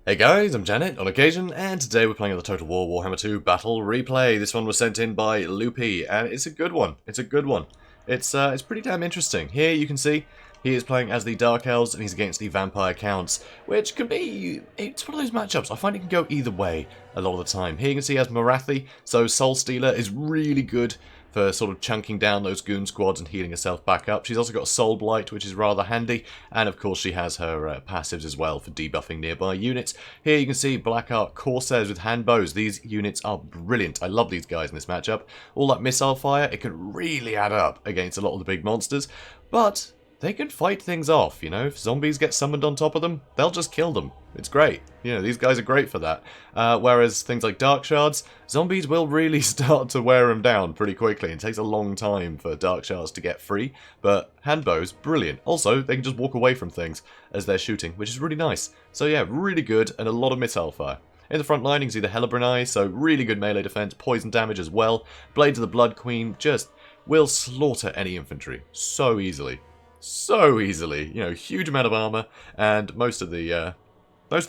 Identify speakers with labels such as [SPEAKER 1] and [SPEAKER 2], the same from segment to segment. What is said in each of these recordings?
[SPEAKER 1] Hey guys, I'm JanetOnOccasion, and today we're playing the Total War Warhammer II Battle Replay. This one was sent in by Loupi, and it's a good one. It's a good one. It's pretty damn interesting. Here you can see he is playing as the Dark Elves, and he's against the Vampire Counts, which can be... it's one of those matchups. I find it can go either way a lot of the time. Here you can see he has Morathi, so Soul Stealer is really good for sort of chunking down those goon squads and healing herself back up. She's also got Soul Blight, which is rather handy, and of course she has her passives as well for debuffing nearby units. Here you can see Black Ark Corsairs with hand bows. These units are brilliant. I love these guys in this matchup. All that missile fire, it can really add up against a lot of the big monsters, but they can fight things off, you know. If zombies get summoned on top of them, they'll just kill them. It's great. You know, these guys are great for that. Whereas things like Dark Shards, zombies will really start to wear them down pretty quickly. It takes a long time for Dark Shards to get free, but handbows, brilliant. Also, they can just walk away from things as they're shooting, which is really nice. So yeah, really good, and a lot of missile fire. In the front line, you can see the Hellebranai, so really good melee defense, poison damage as well. Blades of the Blood Queen just will slaughter any infantry so easily. So easily, you know, huge amount of armor, and most of the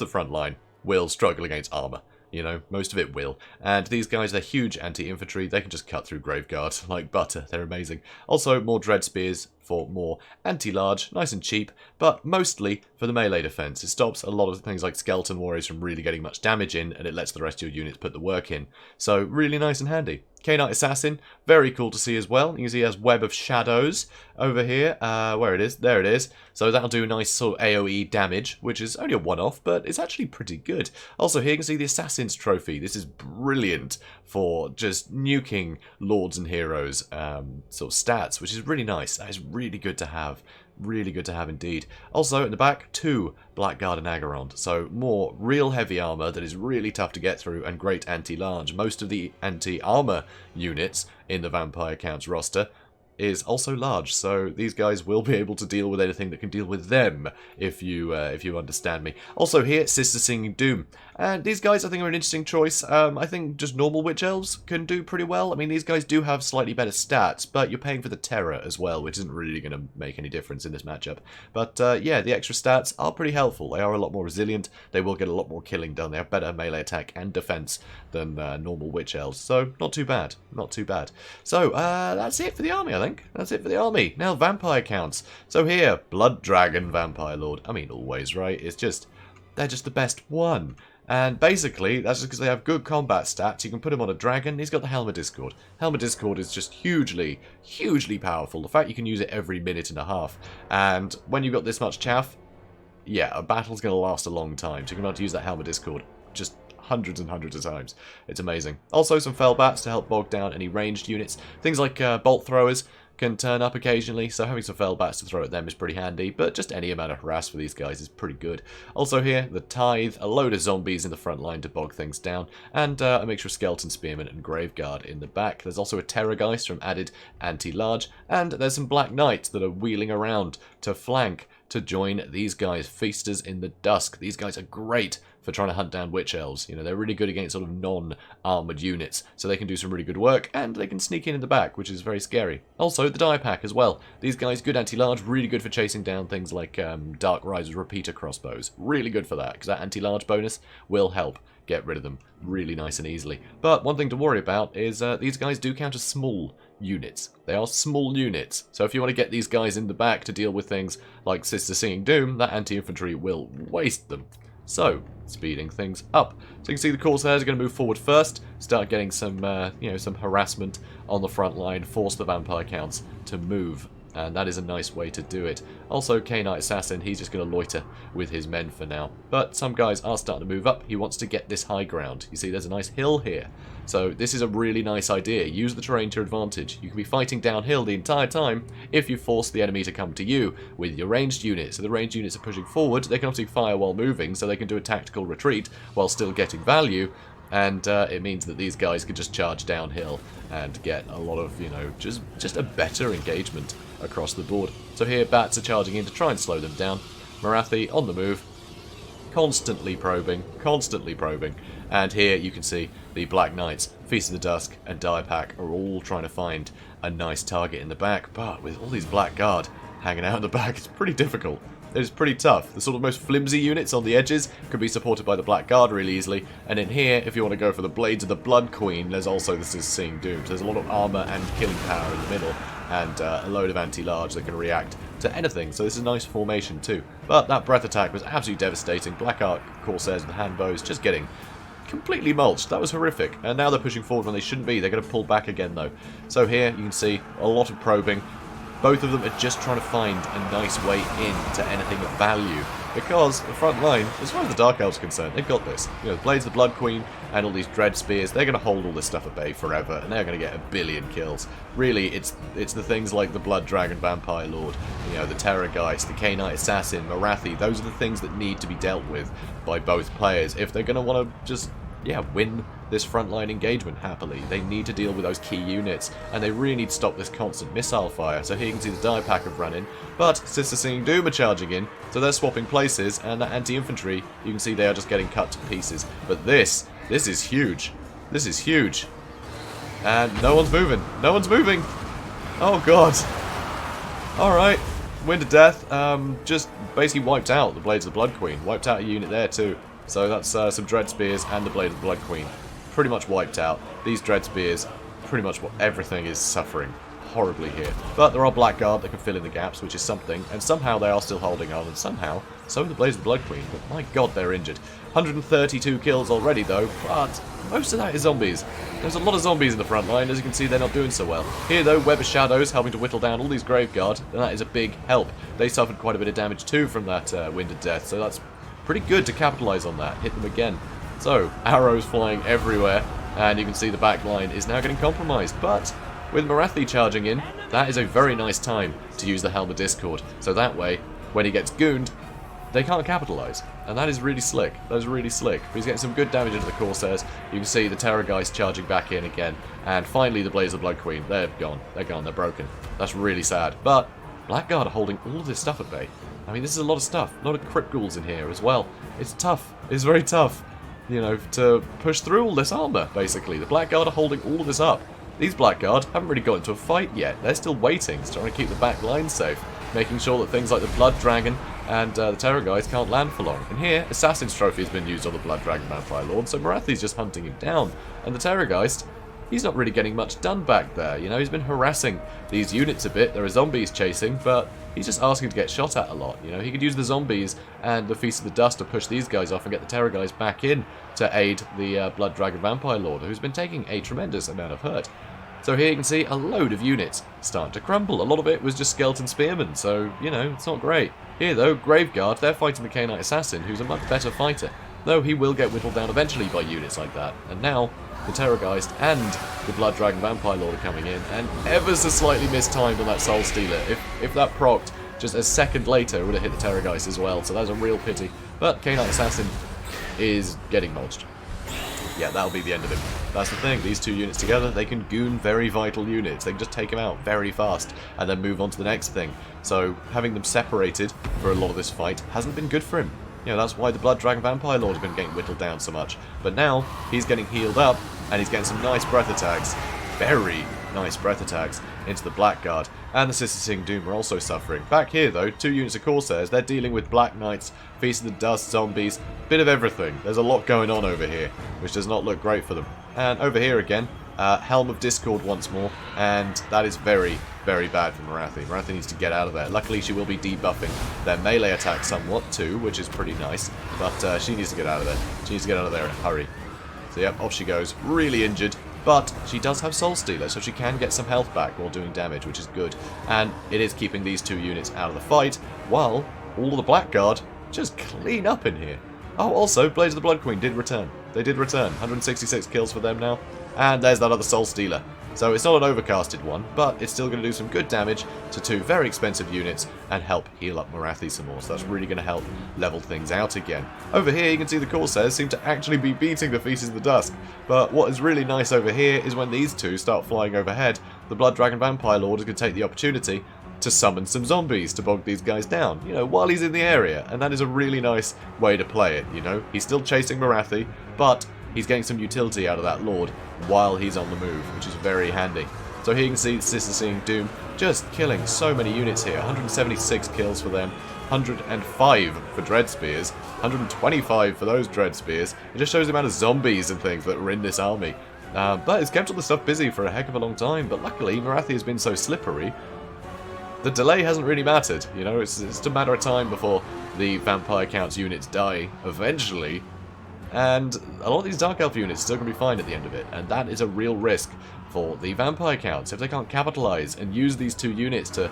[SPEAKER 1] front line will struggle against armor. You know, most of it will. And these guys are huge anti-infantry. They can just cut through Graveguard like butter. They're amazing. Also, more Dread Spears for more anti-large, nice and cheap, but mostly for the melee defense. It stops a lot of things like Skeleton Warriors from really getting much damage in, and it lets the rest of your units put the work in. So, really nice and handy. Knight Assassin, very cool to see as well. You can see he has Web of Shadows over here. Where it is? There it is. So that'll do nice sort of AoE damage, which is only a one-off, but it's actually pretty good. Also here you can see the Assassin's Trophy. This is brilliant for just nuking Lords and Heroes sort of stats, which is really nice. That is really good to have. Really good to have indeed. Also, in the back, 2 Blackguard and Agarond. So, more real heavy armor that is really tough to get through and great anti-large. Most of the anti-armor units in the Vampire Counts roster is also large, so these guys will be able to deal with anything that can deal with them, if you understand me. Also here, Sister Singing Doom. And these guys I think are an interesting choice. I think just normal Witch Elves can do pretty well. I mean, these guys do have slightly better stats, but you're paying for the Terror as well, which isn't really going to make any difference in this matchup. But yeah, the extra stats are pretty helpful. They are a lot more resilient. They will get a lot more killing done. They have better melee attack and defense than normal Witch Elves. So, not too bad. Not too bad. So, that's it for the army, I think. That's it for the army. Now, Vampire Counts. So here, Blood Dragon Vampire Lord. I mean, always, right? It's just, they're just the best one. And basically, that's just because they have good combat stats. You can put him on a dragon. He's got the Helm of Discord. Helm of Discord is just hugely, hugely powerful. The fact you can use it every minute and a half. And when you've got this much chaff, yeah, a battle's going to last a long time. So you're going to have to use that Helm of Discord just hundreds and hundreds of times. It's amazing. Also, some Fell Bats to help bog down any ranged units. Things like bolt throwers can turn up occasionally, so having some Fell Bats to throw at them is pretty handy, but just any amount of harass for these guys is pretty good. Also here, the Tithe, a load of zombies in the front line to bog things down, and a mixture of Skeleton Spearmen and Graveguard in the back. There's also a Terrorgeist from added anti-large, and there's some Black Knights that are wheeling around to flank to join these guys, Feasters in the Dusk. These guys are great for trying to hunt down Witch Elves. You know, they're really good against sort of non-armoured units, so they can do some really good work, and they can sneak in the back, which is very scary. Also, the Die Pack as well. These guys, good anti-large, really good for chasing down things like Dark Riser's repeater crossbows. Really good for that, because that anti-large bonus will help get rid of them really nice and easily. But one thing to worry about is these guys do count as small units. They are small units, so if you want to get these guys in the back to deal with things like Sister Singing Doom, that anti-infantry will waste them. So, speeding things up. So you can see the Corsairs are going to move forward first, start getting some, you know, some harassment on the front line, force the Vampire Counts to move. And that is a nice way to do it. Also, Knight Assassin, he's just going to loiter with his men for now. But some guys are starting to move up. He wants to get this high ground. You see, there's a nice hill here. So this is a really nice idea. Use the terrain to your advantage. You can be fighting downhill the entire time if you force the enemy to come to you with your ranged units. So the ranged units are pushing forward. They can obviously fire while moving, so they can do a tactical retreat while still getting value. And it means that these guys can just charge downhill and get a lot of, you know, just a better engagement across the board. So here, Bats are charging in to try and slow them down. Morathi on the move, constantly probing, and here you can see the Black Knights, Feast of the Dusk, and Die Pack are all trying to find a nice target in the back, but with all these Blackguard hanging out in the back, it's pretty difficult. It is pretty tough. The sort of most flimsy units on the edges could be supported by the Black Guard really easily. And in here, if you want to go for the Blades of the Blood Queen, there's also the Seeing Doom. So there's a lot of armor and killing power in the middle, and a load of anti-large that can react to anything. So this is a nice formation too. But that breath attack was absolutely devastating. Black Ark Corsairs with hand bows just getting completely mulched. That was horrific. And now they're pushing forward when they shouldn't be. They're going to pull back again though. So here you can see a lot of probing. Both of them are just trying to find a nice way in to anything of value. Because the front line, as far as the Dark Elves are concerned, they've got this. You know, the Blades of the Blood Queen and all these Dread Spears, they're going to hold all this stuff at bay forever, and they're going to get a billion kills. Really, it's the things like the Blood Dragon Vampire Lord, you know, the Terrorgeist, the K-Knight Assassin, Morathi. Those are the things that need to be dealt with by both players if they're going to want to just, yeah, win this frontline engagement happily. They need to deal with those key units, and they really need to stop this constant missile fire. So here you can see the Die Pack have run in, but Sister Seeing Doom are charging in, so they're swapping places, and that anti-infantry, you can see they are just getting cut to pieces. But this is huge. This is huge. And no one's moving. No one's moving! Oh god. Alright. Wind of Death, just basically wiped out the Blades of the Blood Queen. Wiped out a unit there too. So that's some Dread Spears and the Blade of the Blood Queen. Pretty much wiped out. These Dread Spears, pretty much everything is suffering horribly here. But there are Black Guard that can fill in the gaps, which is something. And somehow they are still holding on. And somehow, so are the Blades of the Blood Queen. But my god, they're injured. 132 kills already though, but most of that is zombies. There's a lot of zombies in the front line. As you can see, they're not doing so well. Here though, Web of Shadows helping to whittle down all these Grave Guard. And that is a big help. They suffered quite a bit of damage too from that Wind of Death. So that's pretty good to capitalise on that, hit them again. So, arrows flying everywhere, and you can see the back line is now getting compromised, but with Morathi charging in, that is a very nice time to use the Helm of Discord, so that way, when he gets gooned, they can't capitalise, and that is really slick. That is really slick. But he's getting some good damage into the Corsairs. You can see the Terrorgeist charging back in again, and finally the Blades of the Blood Queen. They're gone. They're gone. They're broken. That's really sad. But Blackguard are holding all of this stuff at bay. I mean, this is a lot of stuff. A lot of Crypt Ghouls in here as well. It's tough. It's very tough, you know, to push through all this armour, basically. The Blackguard are holding all of this up. These Blackguard haven't really got into a fight yet. They're still waiting, trying to keep the back line safe, making sure that things like the Blood Dragon and the Terrorgeist can't land for long. And here, Assassin's Trophy has been used on the Blood Dragon Vampire Lord, so Morathi's just hunting him down. And the Terrorgeist, he's not really getting much done back there, you know, he's been harassing these units a bit. There are zombies chasing, but he's just asking to get shot at a lot, you know. He could use the zombies and the Feast of the Dust to push these guys off and get the Terrorgeist back in to aid the Blood Dragon Vampire Lord, who's been taking a tremendous amount of hurt. So here you can see a load of units starting to crumble. A lot of it was just Skeleton Spearmen, so, you know, it's not great. Here, though, Graveguard, they're fighting the K-Knight Assassin, who's a much better fighter, though he will get whittled down eventually by units like that. And now, the Terrorgeist and the Blood Dragon Vampire Lord are coming in, and ever so slightly mistimed on that Soul Stealer. If that procced just a second later, it would have hit the Terrorgeist as well, so that's a real pity. But K-Knight Assassin is getting mulched. Yeah, that'll be the end of him. That's the thing, these two units together, they can goon very vital units. They can just take them out very fast and then move on to the next thing. So having them separated for a lot of this fight hasn't been good for him. You know, that's why the Blood Dragon Vampire Lord has been getting whittled down so much. But now, he's getting healed up, and he's getting some nice breath attacks. Very nice breath attacks into the Blackguard. And the Sister Seeing Doom are also suffering. Back here, though, 2 units of Corsairs. They're dealing with Black Knights, Feast of the Dust, zombies, bit of everything. There's a lot going on over here, which does not look great for them. And over here again, Helm of Discord once more, and that is very, very bad for Morathi. Morathi needs to get out of there. Luckily, she will be debuffing their melee attack somewhat too, which is pretty nice, but she needs to get out of there. She needs to get out of there in a hurry. So yep, off she goes. Really injured, but she does have Soul Stealer, so she can get some health back while doing damage, which is good. And it is keeping these 2 units out of the fight, while all of the Blackguard just clean up in here. Oh, also, Blades of the Blood Queen did return. They did return. 166 kills for them now. And there's that other Soul Stealer. So it's not an overcasted one, but it's still going to do some good damage to 2 very expensive units and help heal up Morathi some more. So that's really going to help level things out again. Over here, you can see the Corsairs seem to actually be beating the Feast of the Dusk. But what is really nice over here is when these 2 start flying overhead, the Blood Dragon Vampire Lord is going to take the opportunity to summon some zombies to bog these guys down, you know, while he's in the area. And that is a really nice way to play it, you know. He's still chasing Morathi, but he's getting some utility out of that Lord while he's on the move, which is very handy. So here you can see Sister Seeing Doom just killing so many units here. 176 kills for them. 105 for Dread Spears, 125 for those Dread Spears. It just shows the amount of zombies and things that were in this army. But it's kept all the stuff busy for a heck of a long time, but luckily Morathi has been so slippery, the delay hasn't really mattered. You know, it's just a matter of time before the Vampire Count's units die, eventually, and a lot of these Dark Elf units are still going to be fine at the end of it, and that is a real risk for the Vampire Counts if they can't capitalize and use these two units to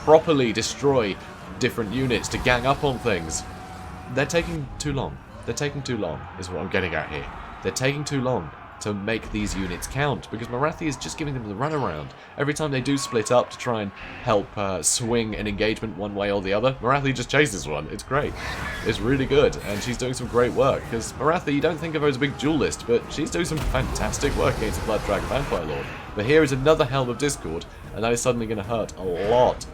[SPEAKER 1] properly destroy different units, to gang up on things. They're taking too long. They're taking too long, is what I'm getting at here. They're taking too long to make these units count, because Morathi is just giving them the runaround. Every time they do split up to try and help swing an engagement one way or the other, Morathi just chases one. It's great. It's really good, and she's doing some great work, because Morathi, you don't think of her as a big duelist, but she's doing some fantastic work against the Blood Dragon Vampire Lord. But here is another Helm of Discord, and that is suddenly going to hurt a lot.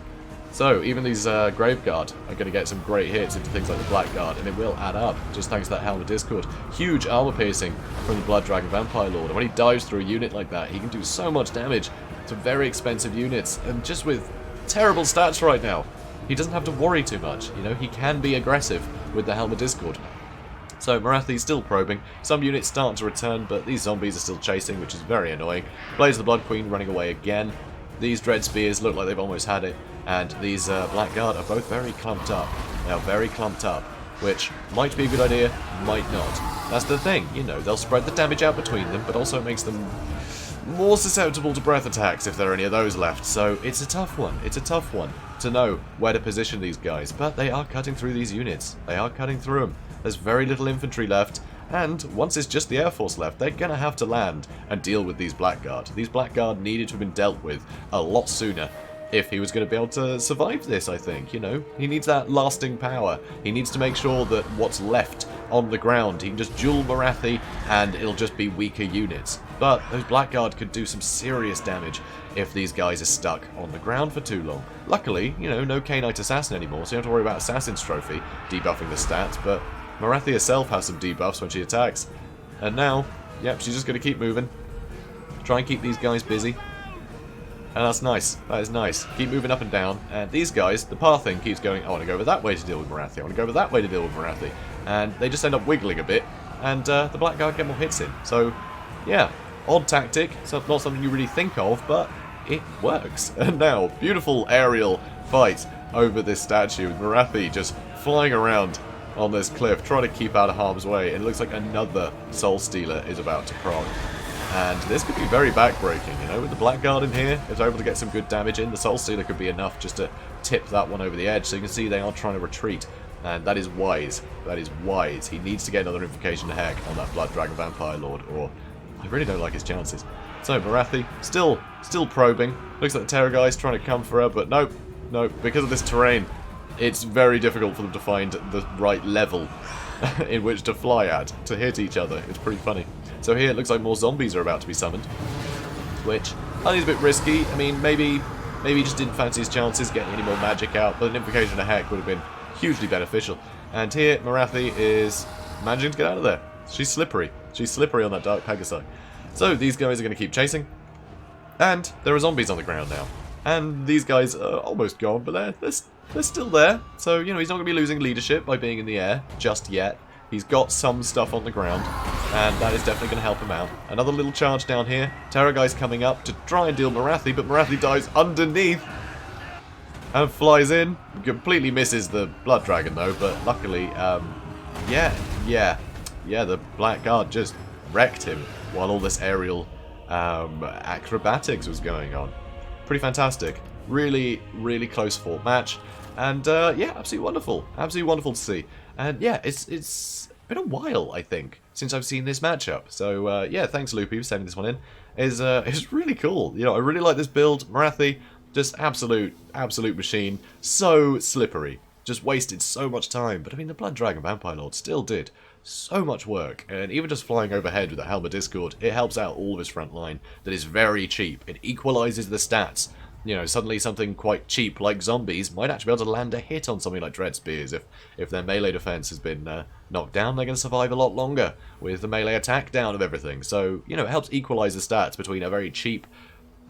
[SPEAKER 1] So, even these Graveguard are going to get some great hits into things like the Blackguard, and it will add up, just thanks to that Helm of Discord. Huge armor piercing from the Blood Dragon Vampire Lord, and when he dives through a unit like that, he can do so much damage to very expensive units, and just with terrible stats right now, he doesn't have to worry too much. You know, he can be aggressive with the Helm of Discord. So Morathi's still probing, some units starting to return, but these zombies are still chasing, which is very annoying. Blaze of the Blood Queen running away again. These Dread Spears look like they've almost had it, and these Blackguard are both very clumped up. They are very clumped up, which might be a good idea, might not. That's the thing, you know, they'll spread the damage out between them, but also it makes them more susceptible to breath attacks if there are any of those left. So it's a tough one. It's a tough one to know where to position these guys, but they are cutting through these units. They are cutting through them. There's very little infantry left, and once it's just the Air Force left, they're going to have to land and deal with these Blackguard. These Blackguard needed to have been dealt with a lot sooner if he was going to be able to survive this, I think. You know, he needs that lasting power. He needs to make sure that what's left on the ground, he can just duel Morathi and it'll just be weaker units. But those Blackguard could do some serious damage if these guys are stuck on the ground for too long. Luckily, you know, no K-Knight Assassin anymore, so you don't have to worry about Assassin's Trophy debuffing the stats, but Morathi herself has some debuffs when she attacks. And now, yep, she's just going to keep moving. Try and keep these guys busy. And that's nice. That is nice. Keep moving up and down. And these guys, the pathing keeps going, I want to go over that way to deal with Morathi. I want to go over that way to deal with Morathi. And they just end up wiggling a bit. And the Blackguard get more hits in. So, yeah, odd tactic. So not something you really think of, but it works. And now, beautiful aerial fight over this statue with Morathi just flying around on this cliff, trying to keep out of harm's way. It looks like another Soul Stealer is about to proc. And this could be very backbreaking, you know, with the Blackguard in here, if they're able to get some good damage in, the Soul Stealer could be enough just to tip that one over the edge. So you can see they are trying to retreat, and that is wise. That is wise. He needs to get another Invocation of Heck on that Blood Dragon Vampire Lord, or I really don't like his chances. So Morathi, still probing. Looks like the Terror guy's trying to come for her, but nope, because of this terrain, it's very difficult for them to find the right level in which to fly at, to hit each other. It's pretty funny. So here it looks like more zombies are about to be summoned, which I think is a bit risky. I mean, maybe he just didn't fancy his chances getting any more magic out, but an Invocation of Heck would have been hugely beneficial. And here Morathi is managing to get out of there. She's slippery. She's slippery on that Dark Pegasi. So these guys are going to keep chasing, and there are zombies on the ground now. And these guys are almost gone, but they're still there. So, you know, he's not going to be losing leadership by being in the air just yet. He's got some stuff on the ground, and that is definitely going to help him out. Another little charge down here. Terror guy's coming up to try and deal Morathi, but Morathi dies underneath and flies in. Completely misses the Blood Dragon, though, but luckily, yeah, the Blackguard just wrecked him while all this aerial acrobatics was going on. Pretty fantastic. Really, really close fought match. And, yeah, absolutely wonderful. Absolutely wonderful to see. And, yeah, it's been a while, I think, since I've seen this matchup. So, yeah, thanks, Loupi, for sending this one in. It's really cool. You know, I really like this build. Morathi, just absolute machine. So slippery. Just wasted so much time. But, I mean, the Blood Dragon Vampire Lord still did so much work. And even just flying overhead with the Helm of Discord, it helps out all of his front line that is very cheap. It equalizes the stats. You know, suddenly something quite cheap like zombies might actually be able to land a hit on something like Dread Spears. If their melee defense has been knocked down, they're going to survive a lot longer with the melee attack down of everything. So, you know, it helps equalize the stats between a very cheap,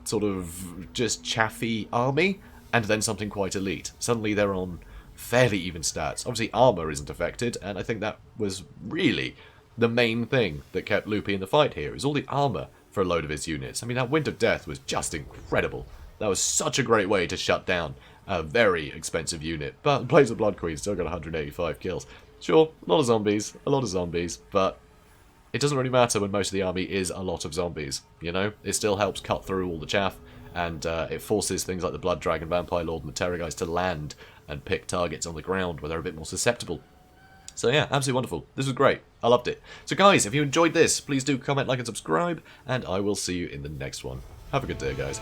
[SPEAKER 1] sort of just chaffy army and then something quite elite. Suddenly they're on fairly even stats. Obviously, armor isn't affected, and I think that was really the main thing that kept Loupi in the fight here, is all the armor for a load of his units. I mean, that Wind of Death was just incredible. That was such a great way to shut down a very expensive unit. But Blaze of Blood Queen still got 185 kills. Sure, a lot of zombies, but it doesn't really matter when most of the army is a lot of zombies, you know? It still helps cut through all the chaff, and it forces things like the Blood Dragon, Vampire Lord, and the Terror guys to land and pick targets on the ground where they're a bit more susceptible. So yeah, absolutely wonderful. This was great. I loved it. So guys, if you enjoyed this, please do comment, like, and subscribe, and I will see you in the next one. Have a good day, guys.